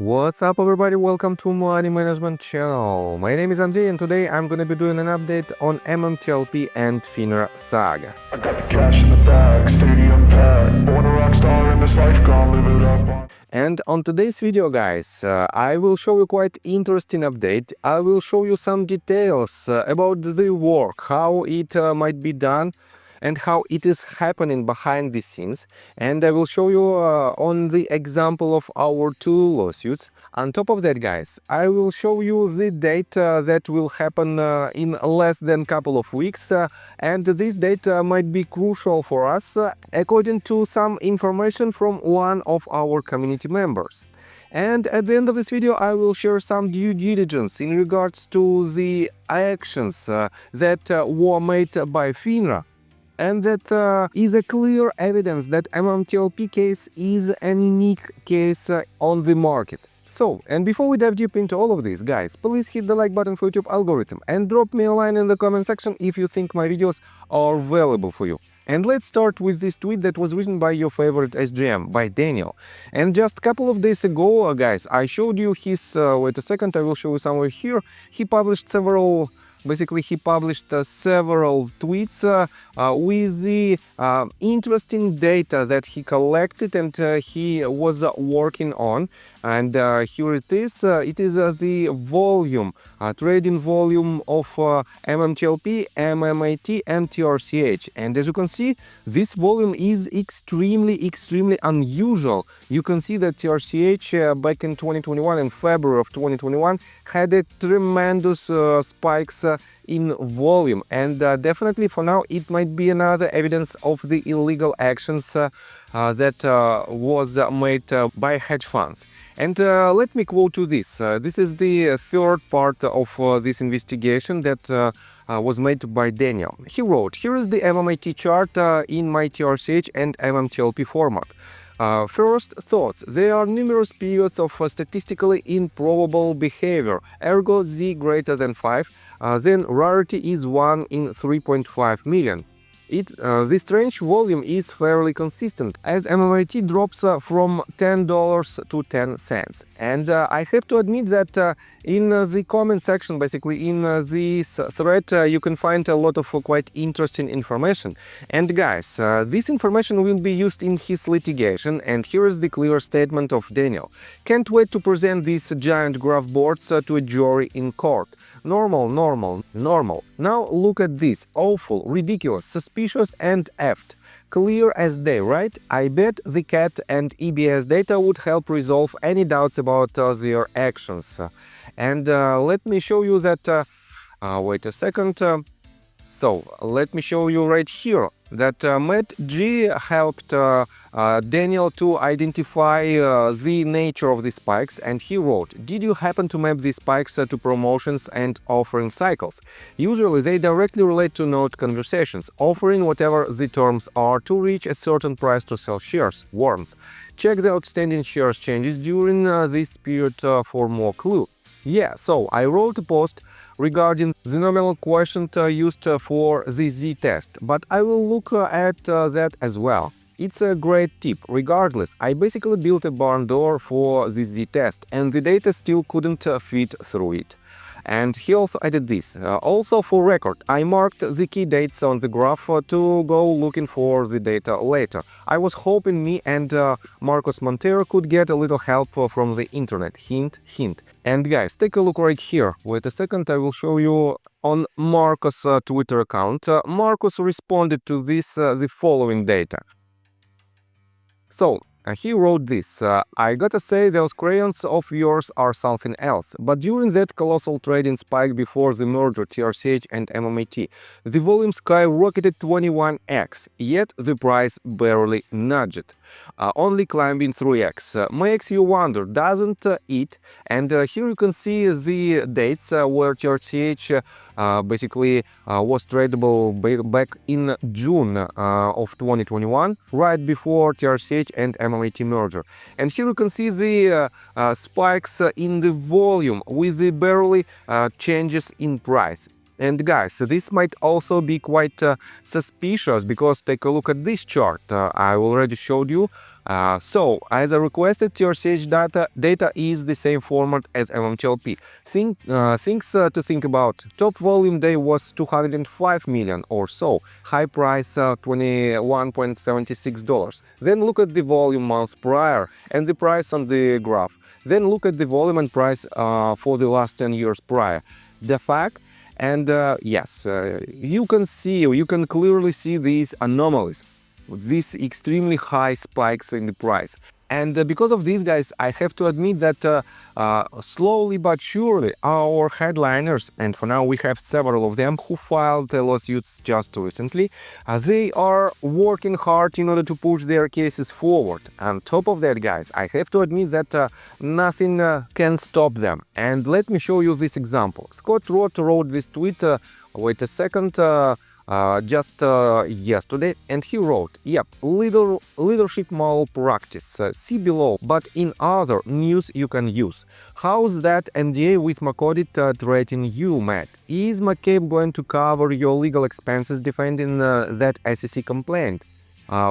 What's up everybody, welcome to Money Management channel. My name is Andrei and today I'm gonna be doing an update on MMTLP and FINRA saga. I got the cash in the bag, stadium packed. Born a rock star in this life, gonna live it up. And on today's video guys, I will show you quite interesting update. I will show you some details about the work, how it might be done and how it is happening behind the scenes, and I will show you on the example of our two lawsuits. On top of that guys, I will show you the date that will happen in less than couple of weeks, and this date might be crucial for us according to some information from one of our community members. And at the end of this video, I will share some due diligence in regards to the actions that were made by FINRA. And that is a clear evidence that MMTLP case is a unique case on the market. So, and before we dive deep into all of this, guys, please hit the like button for YouTube algorithm and drop me a line in the comment section if you think my videos are valuable for you. And let's start with this tweet that was written by your favorite SGM, by Daniel. And just a couple of days ago, guys, I showed you his, wait a second, I will show you somewhere here. He published several several tweets with the interesting data that he collected and he was working on. And here it is. It is the volume, trading volume of MMTLP, MMAT and TRCH. And as you can see, this volume is extremely unusual. You can see that TRCH back in 2021, in February of 2021, had a tremendous spikes in volume, and definitely for now it might be another evidence of the illegal actions that was made by hedge funds. And let me quote you this. This is the third part of this investigation that was made by Daniel. He wrote, here is the MMAT chart in my TRCH and MMTLP format. First thoughts. There are numerous periods of statistically improbable behavior, ergo z greater than 5, then rarity is 1 in 3.5 million. This range volume is fairly consistent as MMAT drops from $10 to 10 cents. And I have to admit that in the comment section, basically in this thread, you can find a lot of quite interesting information. And guys, this information will be used in his litigation, and here is the clear statement of Daniel. Can't wait to present these giant graph boards to a jury in court. Normal. Now look at this. Awful, ridiculous, suspicious and effed. Clear as day, right? I bet the CAT and EBS data would help resolve any doubts about their actions. And let me show you that... wait a second. So let me show you right here that Matt G helped Daniel to identify the nature of the spikes, and he wrote, did you happen to map these spikes to promotions and offering cycles? Usually they directly relate to node conversations, offering whatever the terms are to reach a certain price to sell shares, warrants. Check the outstanding shares changes during this period for more clue. Yeah, so I wrote a post regarding the nominal quotient used for the Z-test, but I will look at that as well. It's a great tip. Regardless, I basically built a barn door for the Z-test, and the data still couldn't fit through it. And he also added this. Also for record, I marked the key dates on the graph to go looking for the data later. I was hoping me and Marcos Montero could get a little help from the internet. Hint, hint. And guys, take a look right here. Wait a second, I will show you on Marcos' Twitter account. Marcos responded to this the following data. So, he wrote this, I gotta say those crayons of yours are something else, but during that colossal trading spike before the merger TRCH and MMAT, the volume skyrocketed 21x, yet the price barely nudged, only climbing 3x. Makes you wonder, doesn't it? And here you can see the dates where TRCH basically was tradable back in June of 2021, right before TRCH and MMAT merger. And here you can see the spikes in the volume with the barely changes in price. And guys, this might also be quite suspicious, because take a look at this chart. I already showed you. So, as I requested, TRCH data is the same format as MMTLP. Things to think about. Top volume day was 205 million or so. High price $21.76. Then look at the volume months prior and the price on the graph. Then look at the volume and price for the last 10 years prior. The fact. And yes, you can clearly see these anomalies, these extremely high spikes in the price. And because of these, guys, I have to admit that slowly but surely our headliners, and for now we have several of them who filed lawsuits just recently, they are working hard in order to push their cases forward. On top of that, guys, I have to admit that nothing can stop them. And let me show you this example. Scott wrote this tweet, wait a second, just yesterday, and he wrote, yep, leadership malpractice, see below, but in other news you can use. How's that NDA with McAudit threatening you, Matt? Is McCabe going to cover your legal expenses defending that SEC complaint?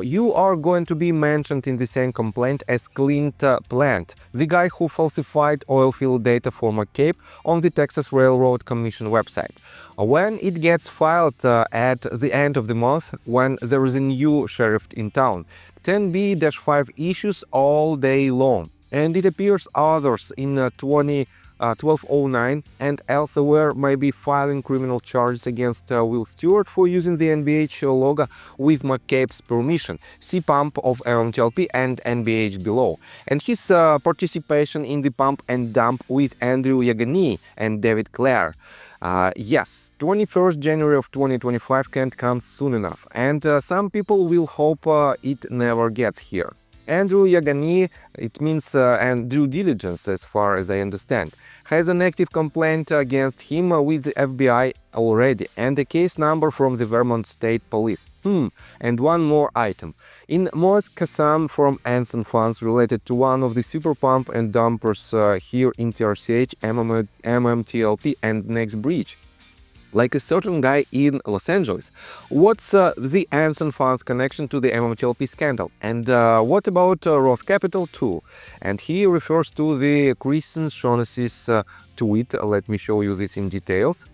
You are going to be mentioned in the same complaint as Clint Plant, the guy who falsified oil field data for McCabe on the Texas Railroad Commission website. When it gets filed at the end of the month, when there is a new sheriff in town, 10B-5 issues all day long, and it appears others in 1209 and elsewhere may be filing criminal charges against Will Stewart for using the NBH logo with McCabe's permission. See pump of MMTLP and NBH below. And his participation in the pump and dump with Andrew Yagani and David Clare. Yes, 21st January of 2025 can't come soon enough, and some people will hope it never gets here. Andrew Yagani, it means and due diligence as far as I understand, has an active complaint against him with the FBI already and a case number from the Vermont State Police. And one more item. In Moaz Kassam from Anson funds related to one of the super pump and dumpers here in TRCH, MMTLP and Next Bridge. Like a certain guy in Los Angeles. What's the Anson Fund's connection to the MMTLP scandal? And what about Roth Capital too? And he refers to the Kristen Shaughnessy's tweet. Let me show you this in details.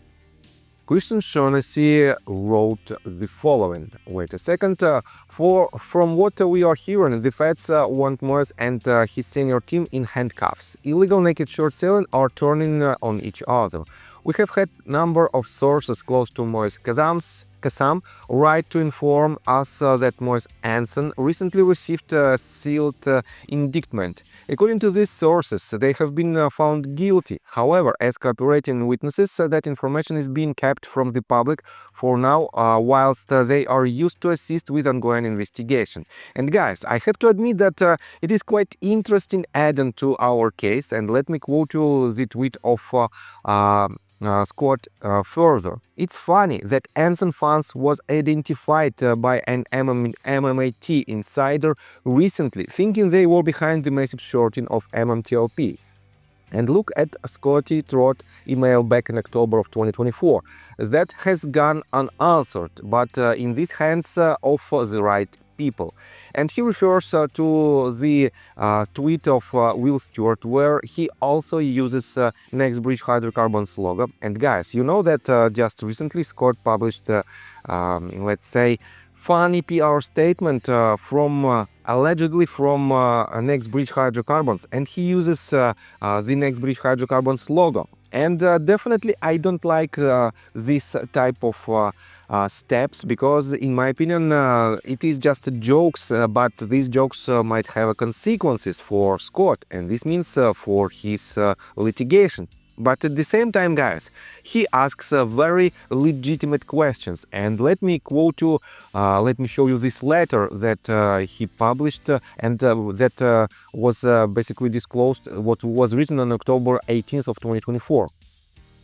Kristen Shaughnessy wrote the following. Wait a second. From what we are hearing, the feds want Moaz and his senior team in handcuffs. Illegal naked short selling are turning on each other. We have had number of sources close to Moaz Kassam write to inform us that Moaz Anson recently received a sealed indictment. According to these sources, they have been found guilty. However, as cooperating witnesses, that information is being kept from the public for now, whilst they are used to assist with ongoing investigation. And guys, I have to admit that it is quite interesting add-on to our case, and let me quote you the tweet of Scott further. It's funny that Anson Funds was identified by an MMAT insider recently, thinking they were behind the massive shorting of MMTLP. And look at Scotty Trott email back in October of 2024. That has gone unanswered, but in these hands of the right people. And he refers to the tweet of Will Stewart, where he also uses Next Bridge Hydrocarbons logo. And guys, you know that just recently Scott published, let's say, funny PR statement from allegedly from Next Bridge Hydrocarbons, and he uses the Next Bridge Hydrocarbons logo. And definitely I don't like this type of steps, because in my opinion it is just jokes, but these jokes might have consequences for Scott, and this means for his litigation. But at the same time, guys, he asks very legitimate questions. And let me quote you, let me show you this letter that he published and that was basically disclosed, what was written on October 18th of 2024.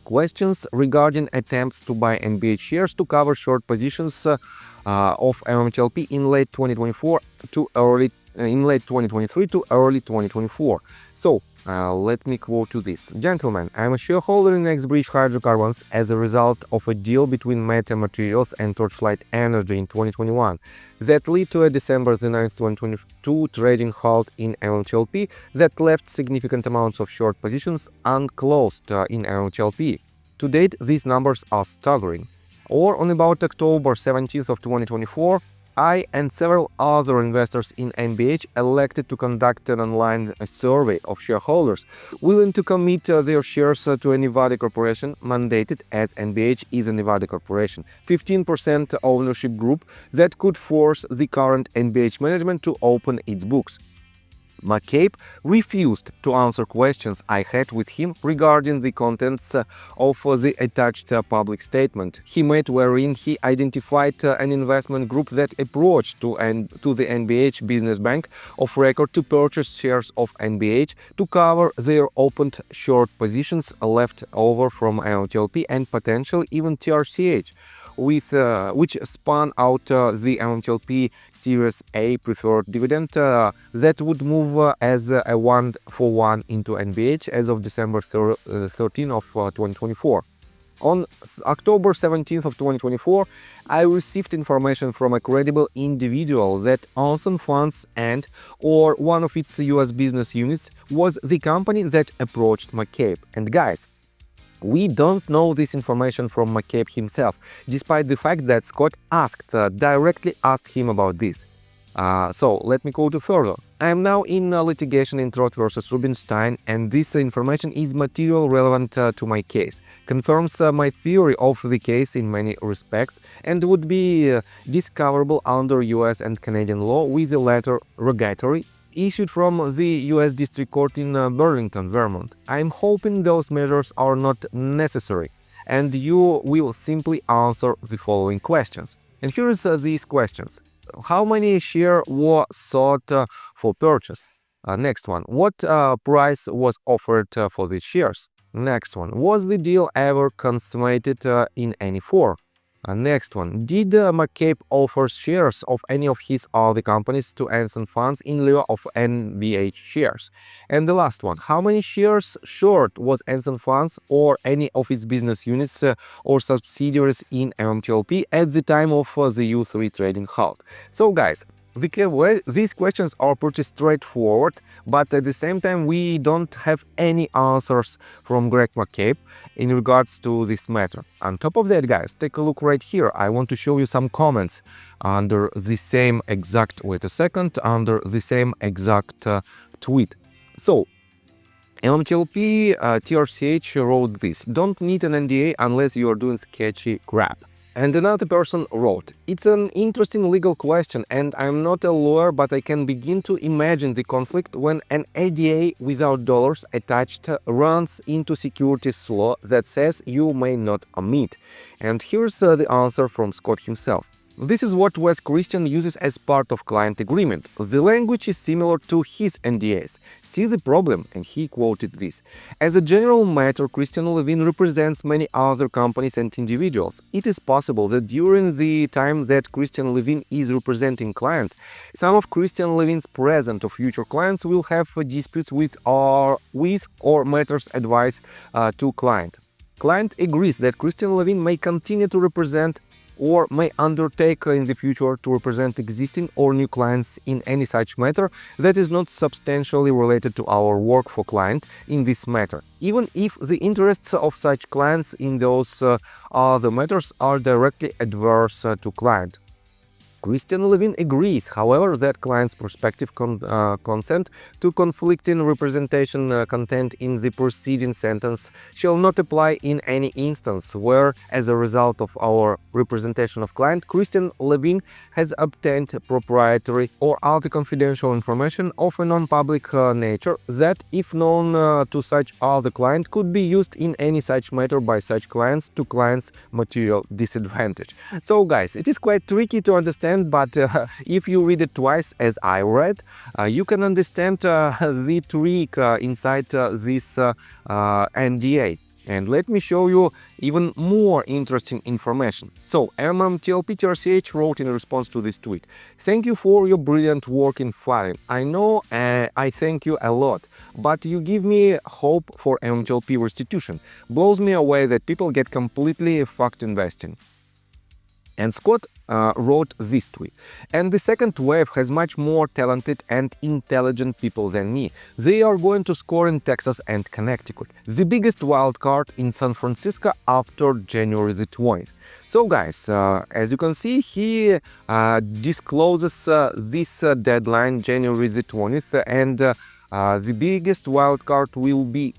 Questions regarding attempts to buy NBH shares to cover short positions of MMTLP in late 2024 to early in late 2023 to early 2024. So Let me quote you this. Gentlemen, I'm a shareholder in Exponential Hydrocarbons as a result of a deal between Meta Materials and Torchlight Energy in 2021 that led to a December 9, 2022 trading halt in MMTLP that left significant amounts of short positions unclosed in MMTLP. To date, these numbers are staggering. Or on about October 17th of 2024, I and several other investors in NBH elected to conduct an online survey of shareholders willing to commit their shares to a Nevada corporation mandated, as NBH is a Nevada corporation, 15% ownership group that could force the current NBH management to open its books. McCabe refused to answer questions I had with him regarding the contents of the attached public statement he made, wherein he identified an investment group that approached to the NBH business bank of record to purchase shares of NBH to cover their opened short positions left over from MMTLP and potentially even TRCH, which spun out the MMTLP Series A preferred dividend that would move as a 1-for-1 into NBH as of December 13 of 2024. On October 17th of 2024, I received information from a credible individual that Anson Funds and/or one of its US business units was the company that approached McCabe. And guys, we don't know this information from McCabe himself, despite the fact that Scott directly asked him about this. So let me quote you further. I am now in litigation in Trott versus Rubinstein, and this information is material relevant to my case, confirms my theory of the case in many respects, and would be discoverable under US and Canadian law with a letter rogatory issued from the US District Court in Burlington, Vermont. I'm hoping those measures are not necessary, and you will simply answer the following questions. And here is these questions. How many shares were sought for purchase? Next one. What price was offered for these shares? Next one. Was the deal ever consummated in any form? Next one. Did McCabe offer shares of any of his other companies to Anson Funds in lieu of NBH shares? And the last one. How many shares short was Anson Funds or any of its business units or subsidiaries in MMTLP at the time of the U3 trading halt? So guys, these questions are pretty straightforward, but at the same time we don't have any answers from Greg McCabe in regards to this matter. On top of that, guys, take a look right here. I want to show you some comments under the same exact, under the same exact tweet. So, MMTLP TRCH wrote this: don't need an NDA unless you are doing sketchy crap. And another person wrote, it's an interesting legal question and I'm not a lawyer, but I can begin to imagine the conflict when an NDA without dollars attached runs into securities law that says you may not omit. And here's the answer from Scott himself. This is what Wes Christian uses as part of client agreement. The language is similar to his NDAs. See the problem? And he quoted this. As a general matter, Christian Levin represents many other companies and individuals. It is possible that during the time that Christian Levin is representing client, some of Christian Levin's present or future clients will have disputes with or matters advice to client. Client agrees that Christian Levin may continue to represent or may undertake in the future to represent existing or new clients in any such matter that is not substantially related to our work for client in this matter, even if the interests of such clients in those other matters are directly adverse to client. Christian Levin agrees, however, that client's prospective consent to conflicting representation content in the preceding sentence shall not apply in any instance where, as a result of our representation of client, Christian Levin has obtained proprietary or other confidential information of a non-public nature that, if known to such other client, could be used in any such matter by such clients to client's material disadvantage. So guys, it is quite tricky to understand, but if you read it twice as I read, you can understand the trick inside this NDA. And let me show you even more interesting information. So, MMTLP TRCH wrote in response to this tweet, "Thank you for your brilliant work in filing. I know I thank you a lot, but you give me hope for MMTLP restitution. Blows me away that people get completely fucked investing." And Scott wrote this tweet, "And the second wave has much more talented and intelligent people than me. They are going to score in Texas and Connecticut. The biggest wild card in San Francisco after January the 20th. So guys, as you can see, he discloses this deadline, January the 20th, and the biggest wild card will be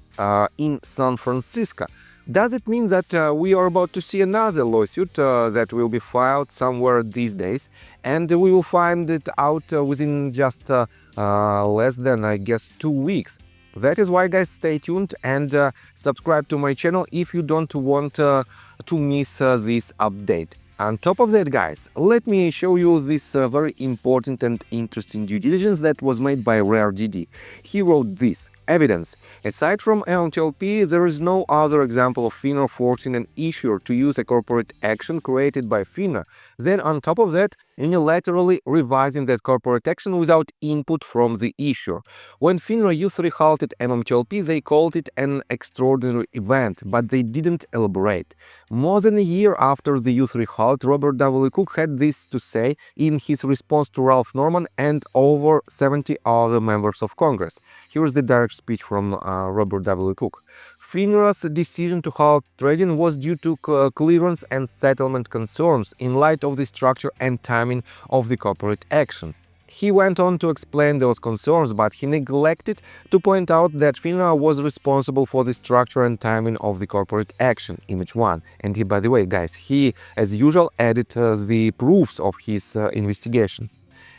in San Francisco. Does it mean that we are about to see another lawsuit that will be filed somewhere these days, and we will find it out within just less than, I guess, 2 weeks? That is why, guys, stay tuned and subscribe to my channel if you don't want to miss this update. On top of that, guys, let me show you this very important and interesting due diligence that was made by RareDD. He wrote this: "Evidence. Aside from MMTLP, there is no other example of FINRA forcing an issuer to use a corporate action created by FINRA. Then on top of that, unilaterally revising that corporate action without input from the issuer. When FINRA U3 halted MMTLP, they called it an extraordinary event, but they didn't elaborate. More than a year after the U3 halt, Robert W. Cook had this to say in his response to Ralph Norman and over 70 other members of Congress." Here is the direct speech from Robert W. Cook. "FINRA's decision to halt trading was due to clearance and settlement concerns in light of the structure and timing of the corporate action." He went on to explain those concerns, but he neglected to point out that FINRA was responsible for the structure and timing of the corporate action, image 1. And he, by the way, guys, he, as usual, added the proofs of his investigation.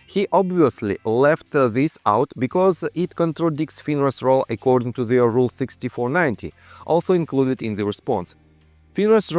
He obviously left this out because it contradicts FINRA's role according to their Rule 6490, also included in the response. FINRA's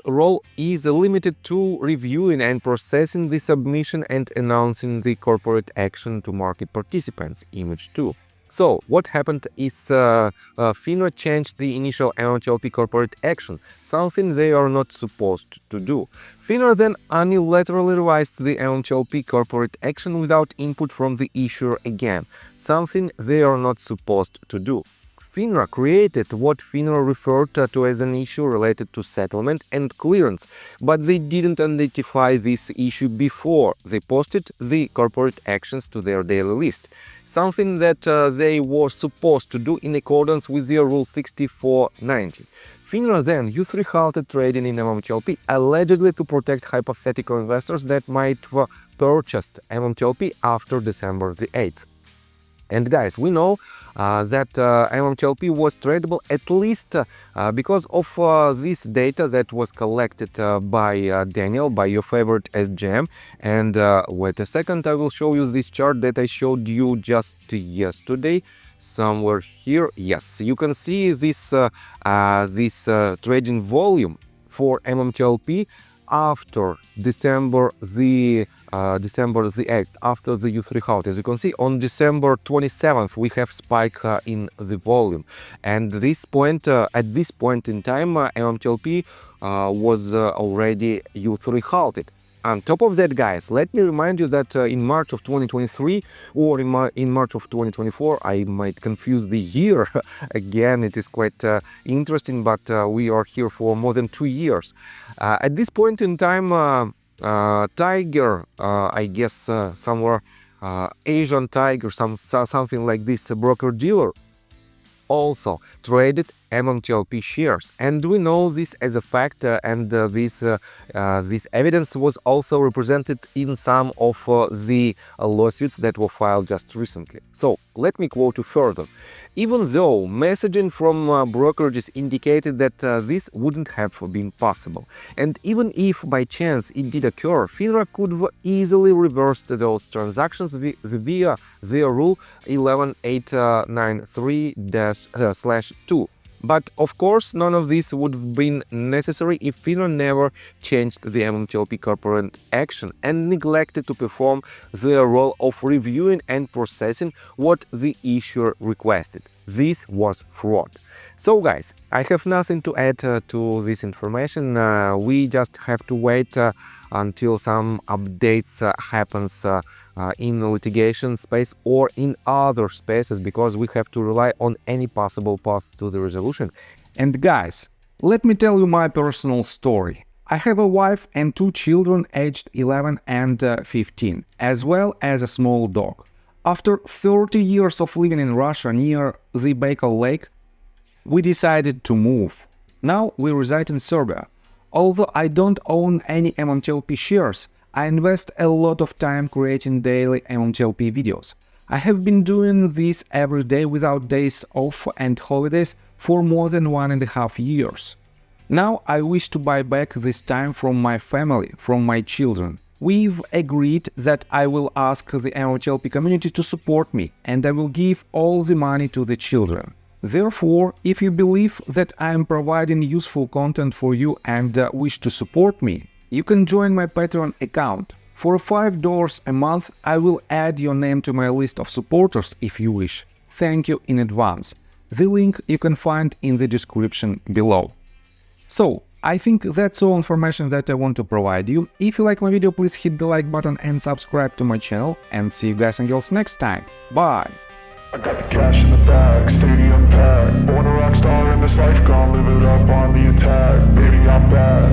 role is limited to reviewing and processing the submission and announcing the corporate action to market participants, image 2. So, what happened is FINRA changed the initial MMTLP corporate action, something they are not supposed to do. FINRA then unilaterally revised the MMTLP corporate action without input from the issuer again, something they are not supposed to do. FINRA created what FINRA referred to as an issue related to settlement and clearance, but they didn't identify this issue before they posted the corporate actions to their daily list, something that they were supposed to do in accordance with their Rule 6490. FINRA then U3 halted trading in MMTLP, allegedly to protect hypothetical investors that might have purchased MMTLP after December the 8th. And guys, we know that MMTLP was tradable at least because of this data that was collected by Daniel, by your favorite SGM. And wait a second, I will show you this chart that I showed you just yesterday, somewhere here. Yes, you can see this trading volume for MMTLP after December the 8th, after the U3 halt. As you can see, on December 27th we have spike in the volume, and at this point in time MMTLP was already U3 halted. On top of that, guys, let me remind you that in March of 2023 or in March of 2024, I might confuse the year again, it is quite interesting, but we are here for more than 2 years. At this point in time, Tiger, I guess somewhere Asian Tiger, something like this, broker-dealer, also traded MMTLP shares, and we know this as a fact, and this evidence was also represented in some of the lawsuits that were filed just recently. So let me quote you further. "Even though messaging from brokerages indicated that this wouldn't have been possible, and even if by chance it did occur, FINRA could have easily reversed those transactions via their Rule 11893-2. But of course, none of this would have been necessary if FINRA never changed the MMTLP corporate action and neglected to perform their role of reviewing and processing what the issuer requested. this was fraud. So guys, I have nothing to add to this information. We just have to wait until some updates happens in the litigation space or in other spaces, because we have to rely on any possible path to the resolution. And guys, let me tell you my personal story. I have a wife and 2 children aged 11 and 15, as well as a small dog. After 30 years of living in Russia near the Baikal Lake, we decided to move. Now we reside in Serbia. Although I don't own any MMTLP shares, I invest a lot of time creating daily MMTLP videos. I have been doing this every day without days off and holidays for more than 1.5 years. Now I wish to buy back this time from my family, from my children. We've agreed that I will ask the MMTLP community to support me, and I will give all the money to the children. Therefore, if you believe that I am providing useful content for you and wish to support me, you can join my Patreon account. For $5 a month, I will add your name to my list of supporters if you wish. Thank you in advance. The link you can find in the description below. So, I think that's all information that I want to provide you. If you like my video, please hit the like button and subscribe to my channel, and see you guys and girls next time. Bye! I got the cash in the bag, stadium packed. Born a rock star in this life, gone live it up on the attack. Baby, I'm back.